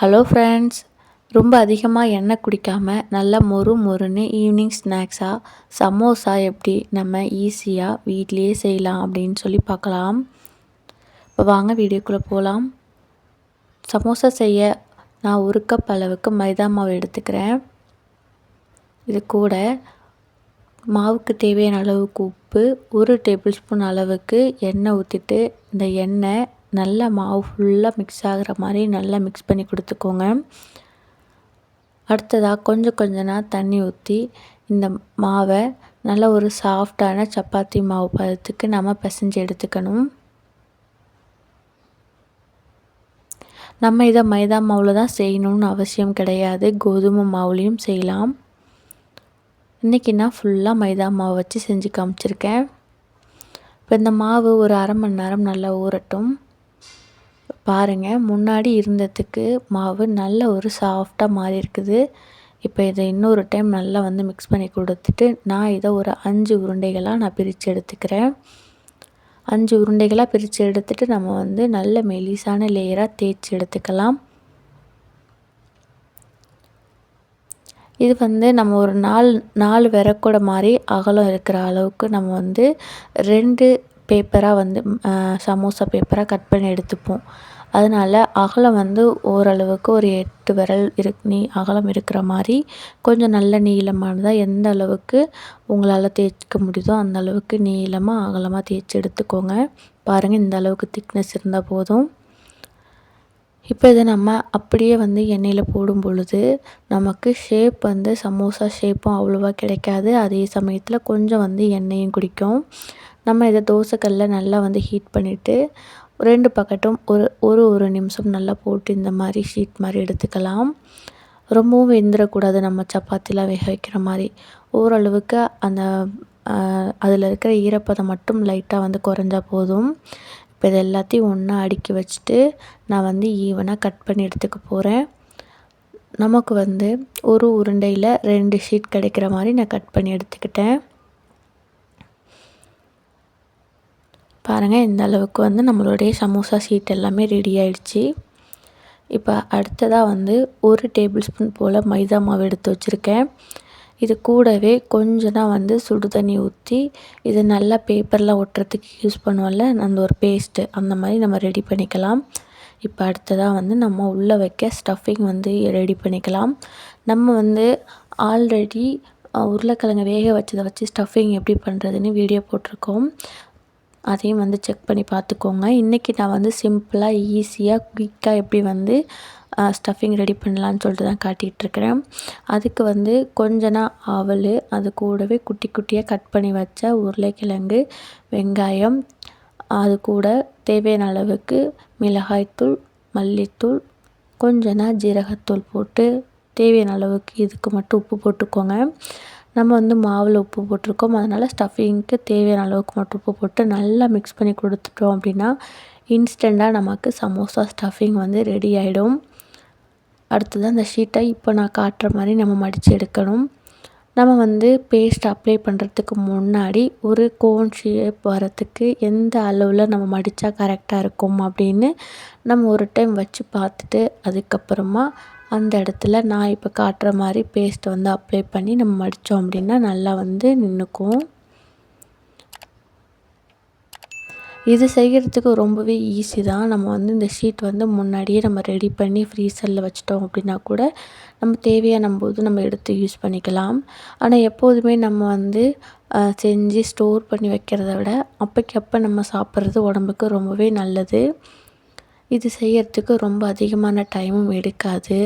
Hello friends, ரொம்ப அதிகமாக எண்ணெய் குடிக்காமல் நல்லா மொறு மொறுன்னு ஈவினிங் ஸ்நாக்ஸாக சமோசா எப்படி நம்ம ஈஸியாக வீட்லேயே செய்யலாம் அப்படின்னு சொல்லி பார்க்கலாம். இப்போ வாங்க வீடியோக்குள்ளே போகலாம். சமோசா செய்ய நான் 1 கப் அளவுக்கு மைதா மாவு எடுத்துக்கிறேன். இது கூட மாவுக்கு தேவையான அளவுக்கு உப்பு, 1 டேபிள் ஸ்பூன் அளவுக்கு எண்ணெய் ஊற்றிட்டு இந்த எண்ணெய் நல்லா மாவு ஃபுல்லாக மிக்ஸ் ஆகிற மாதிரி நல்லா மிக்ஸ் பண்ணி கொடுத்துக்கோங்க. அடுத்ததாக கொஞ்சம் தண்ணி ஊற்றி இந்த மாவை நல்ல ஒரு சாஃப்டான சப்பாத்தி மாவு பதத்துக்கு நம்ம பிசைஞ்சு எடுத்துக்கணும். நம்ம இதை மைதா மாவில் தான் செய்யணும்னு அவசியம் கிடையாது, கோதுமை மாவுலேயும் செய்யலாம். இன்றைக்கி நான் ஃபுல்லாக மைதா மாவு வச்சு செஞ்சு காமிச்சிருக்கேன். இப்போ இந்த மாவு ஒரு அரை மணி நேரம் நல்லா ஊறட்டும். பாருங்கள், முன்னாடி இருந்ததுக்கு மாவு நல்ல ஒரு சாஃப்டாக மாறி இருக்குது. இப்போ இதை இன்னொரு டைம் நல்லா மிக்ஸ் பண்ணி கொடுத்துட்டு நான் இதை ஒரு 5 உருண்டைகளாக நான் பிரித்து எடுத்துக்கிறேன். 5 உருண்டைகளாக பிரித்து எடுத்துகிட்டு நம்ம நல்ல மெலிசான லேயராக தேய்ச்சி எடுத்துக்கலாம். இது நம்ம ஒரு 4 விரக்கூட மாதிரி அகலம் இருக்கிற அளவுக்கு நம்ம 2 பேப்பராக சமோசா பேப்பராக கட் பண்ணி எடுத்துப்போம். அதனால் அகலம் ஓரளவுக்கு ஒரு 8 விரல் அகலம் இருக்கிற மாதிரி கொஞ்சம் நல்ல நீளமானதாக எந்த அளவுக்கு உங்களால் தேய்ச்சிக்க முடியுதோ அந்த அளவுக்கு நீளமாக அகலமாக தேய்ச்சி எடுத்துக்கோங்க. பாருங்கள், இந்த அளவுக்கு திக்னஸ் இருந்தால் போதும். இப்போ இதை நம்ம அப்படியே எண்ணெயில் போடும் பொழுது நமக்கு ஷேப் சமோசா ஷேப்பும் அவ்வளோவா கிடைக்காது. அதே சமயத்தில் கொஞ்சம் எண்ணெயும் குடிக்கும். நம்ம இதை தோசைக்கல்லில் நல்லா ஹீட் பண்ணிவிட்டு 2 பக்கட்டும் ஒரு நிமிஷம் நல்லா போட்டு இந்த மாதிரி ஷீட் மாதிரி எடுத்துக்கலாம். ரொம்பவும் வெந்துடக்கூடாது, நம்ம சப்பாத்திலாம் வேக வைக்கிற மாதிரி. ஓரளவுக்கு அந்த அதில் இருக்கிற ஈரப்பதம் மட்டும் லைட்டாக குறைஞ்சா போதும். இப்போ இது எல்லாத்தையும் ஒன்றா அடுக்கி வச்சுட்டு நான் ஈவனாக கட் பண்ணி எடுத்துக்க போகிறேன். நமக்கு ஒரு உருண்டையில் 2 ஷீட் கிடைக்கிற மாதிரி நான் கட் பண்ணி எடுத்துக்கிட்டேன். பாருங்கள், இந்த அளவுக்கு நம்மளுடைய சமோசா ஷீட் எல்லாமே ரெடி ஆயிடுச்சு. இப்போ அடுத்ததாக 1 டேபிள் ஸ்பூன் போல் மைதா மாவு எடுத்து வச்சுருக்கேன். இது கூடவே கொஞ்சம் தான் சுடு தண்ணி ஊற்றி இது நல்லா பேப்பர்லாம் ஒட்டுறதுக்கு யூஸ் பண்ணுவோம்ல, அந்த ஒரு பேஸ்ட்டு அந்த மாதிரி நம்ம ரெடி பண்ணிக்கலாம். இப்போ அடுத்ததாக நம்ம உள்ளே வைக்க ஸ்டஃபிங் ரெடி பண்ணிக்கலாம். நம்ம ஆல்ரெடி உருளைக்கிழங்கு வேக வச்சதை வச்சு ஸ்டஃபிங் எப்படி பண்ணுறதுன்னு வீடியோ போட்டிருக்கோம். அதையும் செக் பண்ணி பார்த்துக்கோங்க. இன்றைக்கி நான் சிம்பிளாக ஈஸியாக குயிக்காக எப்படி ஸ்டஃபிங் ரெடி பண்ணலான்னு சொல்லிட்டு தான் காட்டிகிட்ருக்கிறேன். அதுக்கு கொஞ்சம் அவல், அது கூடவே குட்டி குட்டியாக கட் பண்ணி வச்ச உருளைக்கிழங்கு, வெங்காயம், அது கூட தேவையான அளவுக்கு மிளகாய்த்தூள், மல்லித்தூள், கொஞ்சம் ஜீரகத்தூள் போட்டு தேவையான அளவுக்கு இதுக்கு மட்டும் உப்பு போட்டுக்கோங்க. நம்ம மாவில் உப்பு போட்டிருக்கோம், அதனால் ஸ்டஃபிங்க்கு தேவையான அளவுக்கு மட்டும் உப்பு போட்டு நல்லா மிக்ஸ் பண்ணி கொடுத்துட்டோம் அப்படின்னா இன்ஸ்டண்ட்டாக நமக்கு சமோசா ஸ்டஃபிங் ரெடி ஆகிடும். அடுத்தது அந்த ஷீட்டை இப்போ நான் காட்டுற மாதிரி நம்ம மடித்து எடுக்கணும். நம்ம பேஸ்ட் அப்ளை பண்ணுறதுக்கு முன்னாடி ஒரு கோன் ஷேப் வரத்துக்கு எந்த அளவில் நம்ம மடித்தா கரெக்டாக இருக்கும் அப்படின்னு நம்ம ஒரு டைம் வச்சு பார்த்துட்டு அதுக்கப்புறமா அந்த இடத்துல நான் இப்போ காட்டுற மாதிரி பேஸ்ட்டை அப்ளை பண்ணி நம்ம மடித்தோம் அப்படின்னா நல்லா நின்றுக்கும். இது செய்கிறதுக்கு ரொம்பவே ஈஸி தான். நம்ம இந்த ஷீட் முன்னாடியே நம்ம ரெடி பண்ணி ஃப்ரீசரில் வச்சிட்டோம் அப்படின்னா கூட நம்ம தேவையான போது நம்ம எடுத்து யூஸ் பண்ணிக்கலாம். ஆனால் எப்போதுமே நம்ம செஞ்சு ஸ்டோர் பண்ணி வைக்கிறத விட அப்போக்கப்போ நம்ம சாப்பிட்றது உடம்புக்கு ரொம்பவே நல்லது. இது செய்கிறதுக்கு ரொம்ப அதிகமான டைமும் எடுக்காது.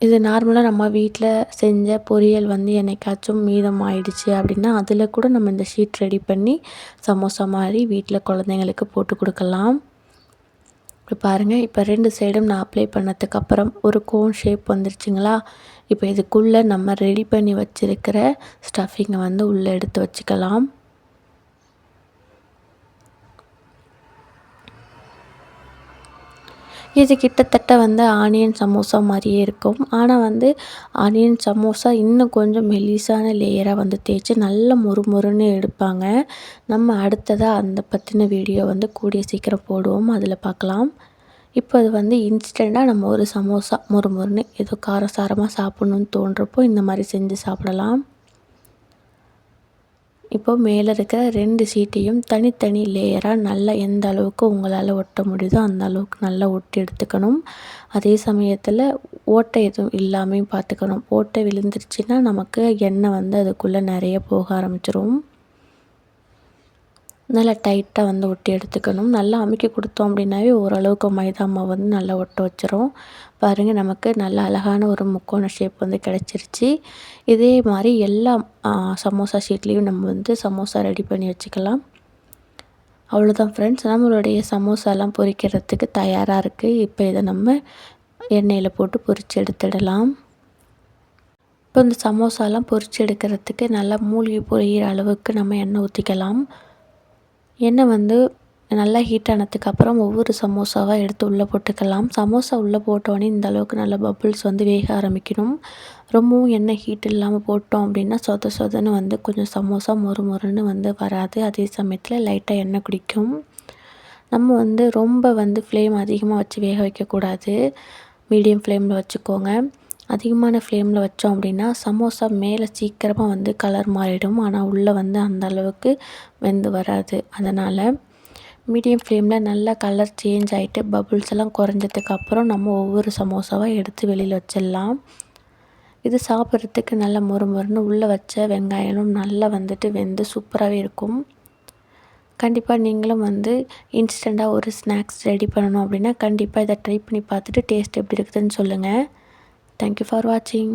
இது நார்மலாக நம்ம வீட்டில் செஞ்ச பொரியல் என்னைக்காச்சும் மீதம் ஆயிடுச்சு அப்படின்னா அதில் கூட நம்ம இந்த ஷீட் ரெடி பண்ணி சமோசா மாதிரி வீட்டில் குழந்தைங்களுக்கு போட்டு கொடுக்கலாம். இப்போ பாருங்கள், இப்போ 2 சைடும் நான் அப்ளை பண்ணதுக்கப்புறம் ஒரு கோன் ஷேப் வந்துருச்சுங்களா. இப்போ இதுக்குள்ளே நம்ம ரெடி பண்ணி வச்சுருக்கிற ஸ்டஃபிங்கை உள்ளே எடுத்து வச்சுக்கலாம். இது கிட்டத்தட்ட ஆனியன் சமோசா மாதிரியே இருக்கும். ஆனால் ஆனியன் சமோசா இன்னும் கொஞ்சம் மெலிசான லேயராக தேய்ச்சி நல்ல மொறுமொறுன்னு எடுப்பாங்க. நம்ம அடுத்ததாக அந்த பற்றின வீடியோ கூடிய சீக்கிரம் போடுவோம், அதில் பார்க்கலாம். இப்போ அது வந்து இன்ஸ்டண்ட்டாக நம்ம ஒரு சமோசா மொறுமொறுன்னு ஏதோ காரசாரமாக சாப்பிட்ணுன்னு தோன்றப்போ இந்த மாதிரி செஞ்சு சாப்பிடலாம். இப்போது மேலே இருக்கிற 2 சீட்டையும் தனித்தனி லேயராக நல்லா எந்த அளவுக்கு உங்களால் ஒட்ட முடியுதோ அந்த அளவுக்கு நல்லா ஒட்டி எடுத்துக்கணும். அதே சமயத்தில் ஓட்டை எதுவும் இல்லாமையும் பார்த்துக்கணும். ஓட்டை விழுந்துருச்சுன்னா நமக்கு எண்ணெய் வந்து அதுக்குள்ளே நிறைய போக ஆரம்பிச்சிரும். நல்லா டைட்டாக வந்து ஒட்டி எடுத்துக்கணும். நல்லா அமுக்கி கொடுத்தோம் அப்படின்னாவே ஓரளவுக்கு மைதா மாவு வந்து நல்லா ஒட்ட வச்சிரும். பாருங்கள், நமக்கு நல்ல அழகான ஒரு முக்கோண ஷேப் வந்து கிடச்சிருச்சு. இதே மாதிரி எல்லா சமோசா ஷீட்லேயும் நம்ம வந்து சமோசா ரெடி பண்ணி வச்சுக்கலாம். அவ்வளோதான் ஃப்ரெண்ட்ஸ், நம்மளுடைய சமோசாலாம் பொரிக்கிறதுக்கு தயாராக இருக்குது. இப்போ இதை நம்ம எண்ணெயில் போட்டு பொரித்து எடுத்துடலாம். இப்போ இந்த சமோசாலாம் பொரித்து எடுக்கிறதுக்கு நல்லா மூழ்கி பொரியிற அளவுக்கு நம்ம எண்ணெய் ஊற்றிக்கலாம். எண்ணெய் வந்து நல்லா ஹீட் ஆனதுக்கப்புறம் ஒவ்வொரு சமோசாவாக எடுத்து உள்ளே போட்டுக்கலாம். சமோசா உள்ளே போட்டோடனே இந்த அளவுக்கு நல்லா பபுள்ஸ் வந்து வேக ஆரம்பிக்கணும். ரொம்பவும் எண்ணெய் ஹீட் இல்லாமல் போட்டோம் அப்படின்னா சொத சொதன்னு வந்து கொஞ்சம் சமோசா மொறுன்னு வந்து வராது. அதே சமயத்தில் லைட்டாக எண்ணெய் குடிக்கும். நம்ம வந்து ரொம்ப வந்து ஃப்ளேம் அதிகமாக வச்சு வேக வைக்கக்கூடாது. மீடியம் ஃப்ளேமில் வச்சுக்கோங்க. அதிகமான ஃப்ளேமில் வச்சோம் அப்படின்னா சமோசா மேலே சீக்கிரமாக வந்து கலர் மாறிடும். ஆனால் உள்ளே வந்து அந்த அளவுக்கு வெந்து வராது. அதனால் மீடியம் ஃப்ளேமில் நல்லா கலர் சேஞ்ச் ஆகிட்டு பபுள்ஸ் எல்லாம் குறைஞ்சதுக்கப்புறம் நம்ம ஒவ்வொரு சமோசாவாக எடுத்து வெளியில் வச்சிடலாம். இது சாப்பிட்றதுக்கு நல்லா மொறுன்னு உள்ளே வச்ச வெங்காயமும் நல்லா வந்துட்டு வெந்து சூப்பராகவே இருக்கும். கண்டிப்பாக நீங்களும் வந்து இன்ஸ்டண்ட்டாக ஒரு ஸ்நாக்ஸ் ரெடி பண்ணணும் அப்படின்னா கண்டிப்பாக இதை ட்ரை பண்ணி பார்த்துட்டு டேஸ்ட் எப்படி இருக்குதுன்னு சொல்லுங்கள். Thank you for watching.